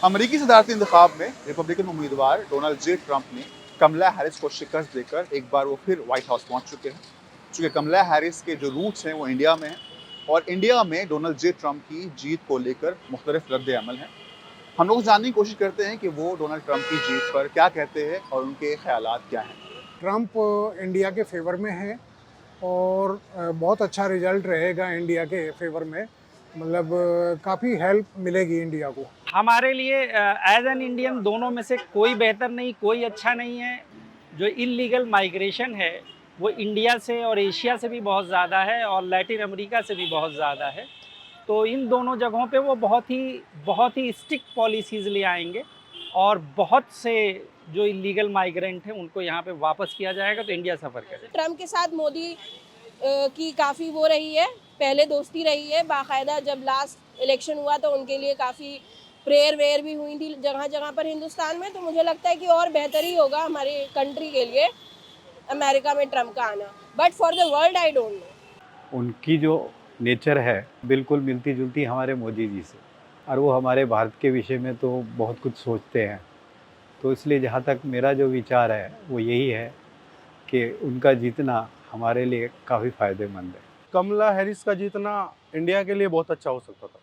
अमेरिकी सदारती इंतखाब में रिपब्लिकन उम्मीदवार डोनाल्ड जे ट्रंप ने कमला हैरिस को शिकस्त देकर एक बार वो फिर व्हाइट हाउस पहुंच चुके हैं। चूंकि कमला हैरिस के जो रूट्स हैं वो इंडिया में हैं और इंडिया में डोनाल्ड जे ट्रंप की जीत को लेकर मुख्तलिफ रद्द अमल हैं। हम लोग जानने की कोशिश करते हैं कि वो डोनाल्ड ट्रंप की जीत पर क्या कहते हैं और उनके ख्यालात क्या हैं। ट्रंप इंडिया के फेवर में है और बहुत अच्छा रिजल्ट रहेगा इंडिया के फेवर में। मतलब काफ़ी हेल्प मिलेगी इंडिया को। हमारे लिए एज एन इंडियन दोनों में से कोई बेहतर नहीं, कोई अच्छा नहीं है। जो इलीगल माइग्रेशन है वो इंडिया से और एशिया से भी बहुत ज़्यादा है और लैटिन अमेरिका से भी बहुत ज़्यादा है। तो इन दोनों जगहों पे वो बहुत ही स्ट्रिक्ट पॉलिसीज़ ले आएंगे और बहुत से जो इलीगल माइग्रेंट हैं उनको यहाँ पे वापस किया जाएगा, तो इंडिया सफ़र करेगा। ट्रम्प के साथ मोदी की काफ़ी वो रही है, पहले दोस्ती रही है बाकायदा। जब लास्ट इलेक्शन हुआ तो उनके लिए काफ़ी प्रेयर वेयर भी हुई थी जगह जगह पर हिंदुस्तान में। तो मुझे लगता है कि और बेहतर ही होगा हमारी कंट्री के लिए अमेरिका में ट्रम्प का आना। But for the world I don't know. उनकी जो नेचर है बिल्कुल मिलती जुलती हमारे मोदी जी से, और वो हमारे भारत के विषय में तो बहुत कुछ सोचते हैं। तो इसलिए जहाँ तक मेरा जो विचार है वो यही है कि उनका जीतना हमारे लिए काफ़ी फ़ायदेमंद है। कमला हैरिस का जीतना इंडिया के लिए बहुत अच्छा हो सकता था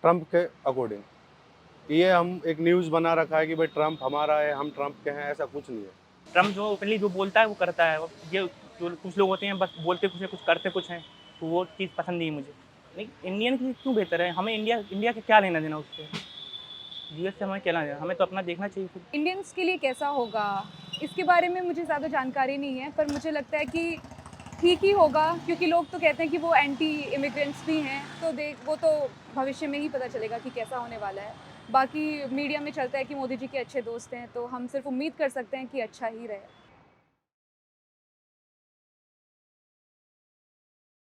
ट्रंप के अकॉर्डिंग। ये हम एक न्यूज़ बना रखा है कि भाई ट्रंप हमारा है, हम ट्रंप के हैं, ऐसा कुछ नहीं है। ट्रम्प जो ओपनली जो बोलता है वो करता है। ये जो कुछ लोग होते हैं बस बोलते कुछ है कुछ करते कुछ हैं, तो वो चीज़ पसंद नहीं मुझे। नहीं, इंडियन की क्यों बेहतर है? हमें इंडिया के क्या लेना देना उससे? यूएस से हमें क्या लेना देना? हमें तो अपना देखना चाहिए खुद। इंडियंस के लिए कैसा होगा इसके बारे में मुझे ज़्यादा जानकारी नहीं है, पर मुझे लगता है कि ठीक ही होगा, क्योंकि लोग तो कहते हैं कि वो एंटी इमिग्रेंट्स भी हैं। तो वो तो भविष्य में ही पता चलेगा कि कैसा होने वाला है। बाकी मीडिया में चलता है कि मोदी जी के अच्छे दोस्त हैं, तो हम सिर्फ उम्मीद कर सकते हैं कि अच्छा ही रहे।